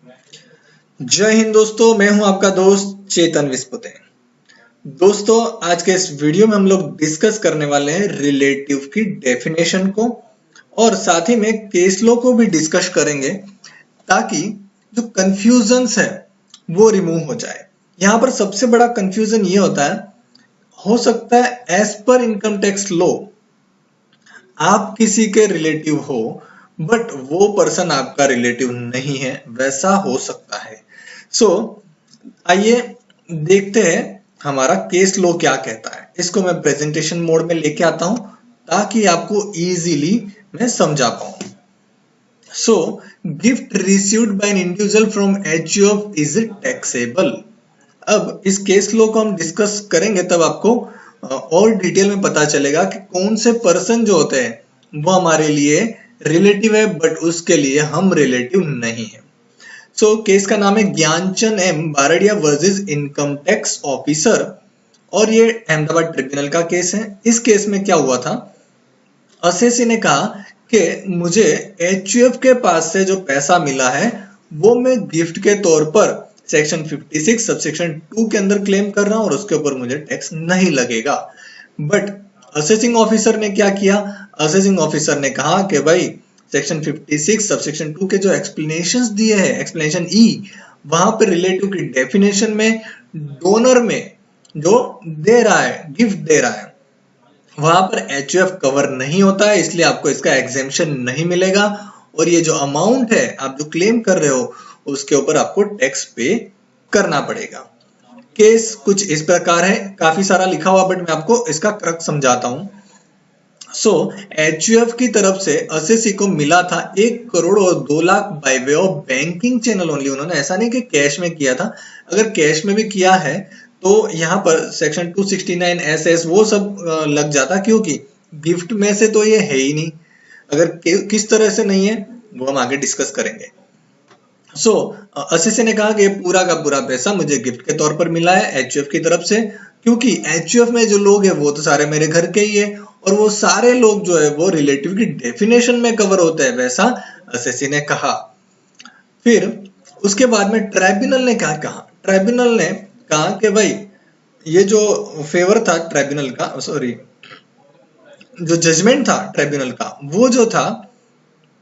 जय हिंद दोस्तों, मैं हूं आपका दोस्त चेतन विस्पुते। दोस्तों, आज के इस वीडियो में हम लोग डिस्कस करने वाले हैं रिलेटिव की डेफिनेशन को और साथ ही में केस लॉ को भी डिस्कस करेंगे ताकि जो कंफ्यूजन्स है वो रिमूव हो जाए। यहाँ पर सबसे बड़ा कंफ्यूजन ये होता है, हो सकता है as per income tax law आप किसी के रिलेटिव हो बट वो पर्सन आपका रिलेटिव नहीं है, वैसा हो सकता है। सो आइए देखते हैं हमारा केस लॉ क्या कहता है। इसको मैं प्रेजेंटेशन मोड में लेके आता हूं ताकि आपको इजीली मैं समझा पाऊं। So gift received by an individual from HUF is taxable. अब इस केस लॉ को हम डिस्कस करेंगे तब आपको और डिटेल में पता चलेगा कि कौन से पर्सन जो होते हैं वो हमारे लिए रिलेटिव है बट उसके लिए हम रिलेटिव नहीं है। सो केस का नाम है Gyanchand M Bardia versus income tax officer और ये अहमदाबाद ट्रिब्यूनल का केस है। इस केस में क्या हुआ था, असेसी ने कहा कि मुझे एचयूएफ के पास से जो पैसा मिला है वो मैं गिफ्ट के तौर पर सेक्शन 56 सबसेक्शन 2 के अंदर क्लेम कर रहा हूं और उसके ऊपर मुझे टैक्स नहीं लगेगा। बट असेसिंग ऑफिसर ने क्या किया, असेसिंग ऑफिसर ने कहा कि भाई सेक्शन 56 सबसेक्शन 2 के जो एक्सप्लेनेशंस दिए हैं, एक्सप्लेनेशन ई, वहां पर रिलेटिव की डेफिनेशन में डोनर में जो दे रहा है, गिफ्ट दे रहा है, वहां पर एचयूएफ कवर नहीं होता है, इसलिए आपको इसका एग्जेम्पशन नहीं मिलेगा और ये जो अमाउंट है आप जो क्लेम कर रहे हो उसके ऊपर आपको टैक्स पे करना पड़ेगा। केस कुछ इस प्रकार है, काफी सारा लिखा हुआ बट मैं आपको इसका क्रक समझाता हूं। सो एचयूएफ की तरफ से असेसी को मिला था 1 करोड़ और 2 lakh by way of banking channel only. उन्होंने ऐसा नहीं कि कैश में किया था, अगर कैश में भी किया है तो यहाँ पर सेक्शन 269 एसएस वो सब लग जाता, क्योंकि गिफ्ट में से तो ये है ही नहीं। अगर किस तरह से नहीं है वो हम आगे डिस्कस करेंगे। सो असेसी ने कहा कि पूरा का पूरा पैसा मुझे गिफ्ट के तौर पर मिला है एचयूएफ की तरफ से, क्योंकि एचयूएफ में जो लोग हैं वो तो सारे मेरे घर के ही है और वो सारे लोग जो है वो रिलेटिव की डेफिनेशन में कवर होते हैं, वैसा असेसी ने कहा। फिर उसके बाद में ट्राइब्यूनल ने क्या कहा, ट्राइब्यूनल ने कहा कि भाई ये जो फेवर था ट्राइब्यूनल का, सॉरी जो जजमेंट था ट्राइब्यूनल का, वो जो था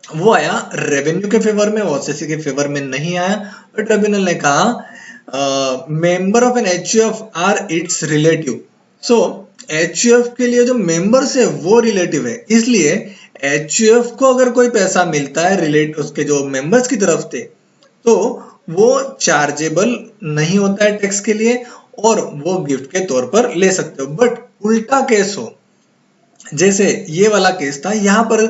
वो आया रेवेन्यू के फेवर में, ओसीसी के फेवर में नहीं आया। और ट्रिब्यूनल ने कहा member of an HUF or its relative. So HUF के लिए जो मेंबर्स है वो रिलेटिव है, इसलिए एचयूएफ को अगर कोई पैसा मिलता है रिलेट उसके जो मेंबर्स की तरफ से तो वो चार्जेबल नहीं होता है टैक्स के लिए और वो गिफ्ट के तौर पर ले सकते हो। बट उल्टा केस हो, जैसे ये वाला केस था, यहाँ पर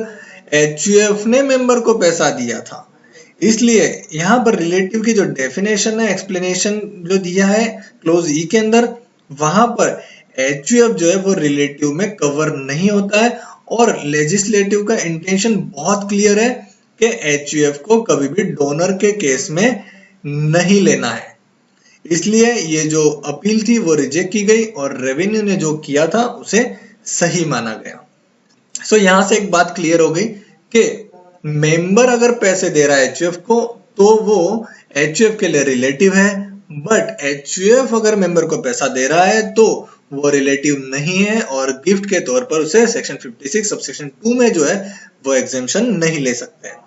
एचयूएफ ने मेंबर को पैसा दिया था, इसलिए यहाँ पर रिलेटिव की जो डेफिनेशन है, एक्सप्लेनेशन जो दिया है क्लोज ई के अंदर, वहां पर एचयूएफ जो है वो रिलेटिव में कवर नहीं होता है और लेजिस्लेटिव का इंटेंशन बहुत क्लियर है कि एचयूएफ को कभी भी डोनर के केस में नहीं लेना है। इसलिए ये जो अपील थी वो रिजेक्ट की गई और रेवेन्यू ने जो किया था उसे सही माना गया। सो यहां से एक बात क्लियर हो गई कि मेंबर अगर पैसे दे रहा है एचयूएफ को तो वो एचयूएफ के लिए रिलेटिव है, बट एचयूएफ अगर मेंबर को पैसा दे रहा है तो वो रिलेटिव नहीं है और गिफ्ट के तौर पर उसे सेक्शन 56 सबसेक्शन 2 में जो है वो एग्जेम्पशन नहीं ले सकते हैं।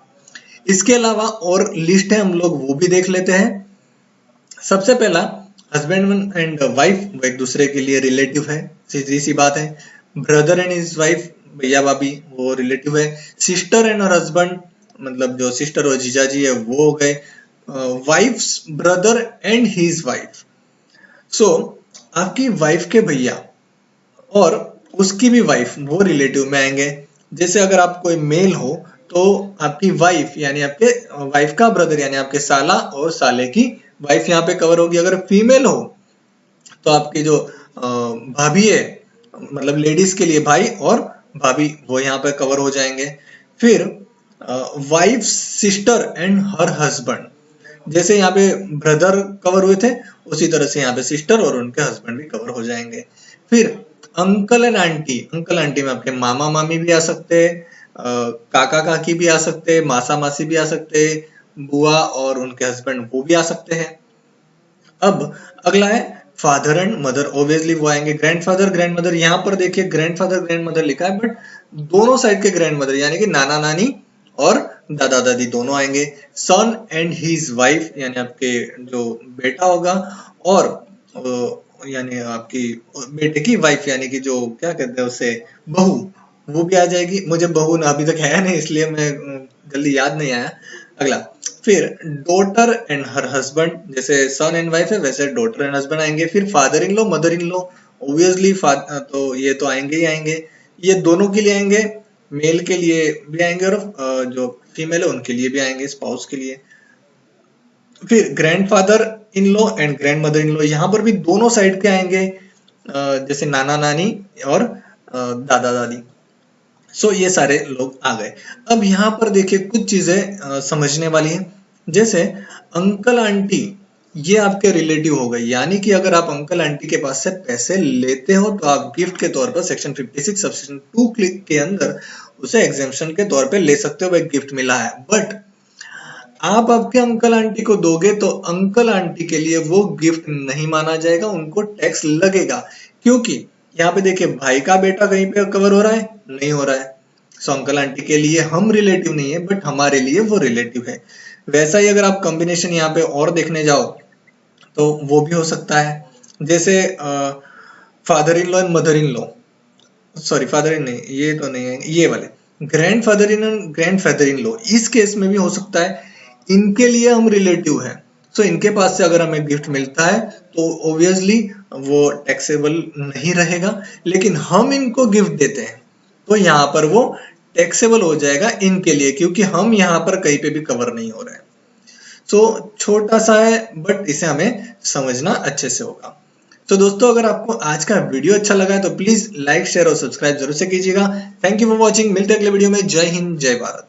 इसके अलावा और लिस्ट है, हम लोग वो भी देख लेते हैं। सबसे पहला हस्बैंड एंड वाइफ, वो एक दूसरे के लिए रिलेटिव है, सीधी सी बात है। ब्रदर एंड हिज वाइफ, भैया भाभी, वो रिलेटिव है। सिस्टर एंड हर हस्बैंड, मतलब जो सिस्टर और जीजाजी है वो हो गए। Wife's brother and his wife, so आपकी वाइफ के भैया और उसकी भी वाइफ वो रिलेटिव में आएंगे। जैसे अगर आप कोई मेल हो तो आपकी वाइफ यानी आपके वाइफ का ब्रदर यानी आपके साला और साले की वाइफ यहाँ पे कवर होगी। अगर फीमेल हो तो आपकी जो भाभी है, मतलब लेडीज के लिए भाई और भाभी, वो यहाँ पे कवर हो जाएंगे। फिर wife sister and her husband, जैसे यहाँ पे ब्रदर कवर हुए थे उसी तरह से यहाँ पे सिस्टर और उनके हस्बैंड भी कवर हो जाएंगे। फिर uncle and aunty, uncle aunty में आपके मामा मामी भी आ सकते हैं, काका काकी भी आ सकते हैं, मासा मासी भी आ सकते हैं, बुआ और उनके हस्बैंड वो भी आ सकते हैं। अब अगला है फादर एंड मदर, ऑब्वियसली वो आएंगे। ग्रैंडफादर ग्रैंड मदर, यहाँ पर देखिए ग्रैंडफादर ग्रैंड मदर लिखा है, बट दोनों साइड के ग्रैंड मदर यानी कि नाना नानी और दादा दादी दोनों आएंगे। सन एंड हिज वाइफ यानी आपके जो बेटा होगा, और यानी आपकी बेटे की वाइफ यानी कि जो क्या कहते हैं उसे, बहू, वो भी आ जाएगी। मुझे बहू ना अभी तक है नहीं, इसलिए मैं जल्दी याद नहीं आया। अगला फिर डॉटर एंड हर हस्बैंड, जैसे सन एंड वाइफ है वैसे डॉटर एंड हस्बैंड आएंगे। फिर father in law mother in law, obviously तो ये तो आएंगे ही आएंगे, ये दोनों के लिए आएंगे, मेल के लिए भी आएंगे और जो फीमेल है उनके लिए भी आएंगे, स्पाउस के लिए। फिर grandfather in law and grand mother in law, यहाँ पर भी दोनों साइड के आएंगे, जैसे नाना नानी और दादा दादी। सो ये सारे लोग आ गए। अब यहाँ पर देखिए कुछ चीजें समझने वाली हैं, जैसे अंकल आंटी ये आपके रिलेटिव हो गए, यानी कि अगर आप अंकल आंटी के पास से पैसे लेते हो तो आप गिफ्ट के तौर पर सेक्शन 56 सबसेक्शन 2 क्लिक के अंदर उसे एग्जेम्पशन के तौर पे ले सकते हो, एक गिफ्ट मिला है। बट आप आपके अंकल आंटी को दोगे तो अंकल आंटी के लिए वो गिफ्ट नहीं माना जाएगा, उनको टैक्स लगेगा। क्योंकि यहाँ पे देखिए भाई का बेटा कहीं पे कवर हो रहा है, नहीं हो रहा है। सो अंकल आंटी के लिए हम रिलेटिव नहीं है, बट हमारे लिए वो रिलेटिव है। वैसा ही अगर आप कॉम्बिनेशन यहाँ पे और देखने जाओ तो वो भी हो सकता है, जैसे father in law and mother in law, sorry father in नहीं, ये तो नहीं है, ये वाले grand father in and grand father in law, इस केस में भी हो सकता है इनके लिए हम रिलेटिव हैं। सो इनके पास से अगर हमें गिफ्ट मिलता है तो ऑब्वियसली वो टैक्सेबल नहीं रहेगा, लेकिन हम इनको गिफ्ट देते हैं तो यहाँ पर वो टैक्सेबल हो जाएगा इनके लिए, क्योंकि हम यहाँ पर कहीं पे भी कवर नहीं हो रहे हैं। सो छोटा सा है, बट इसे हमें समझना अच्छे से होगा। तो दोस्तों अगर आपको आज का वीडियो अच्छा लगा है तो प्लीज लाइक शेयर और सब्सक्राइब जरूर से कीजिएगा। थैंक यू फॉर वॉचिंग, मिलते हैं अगले वीडियो में। जय हिंद जय भारत।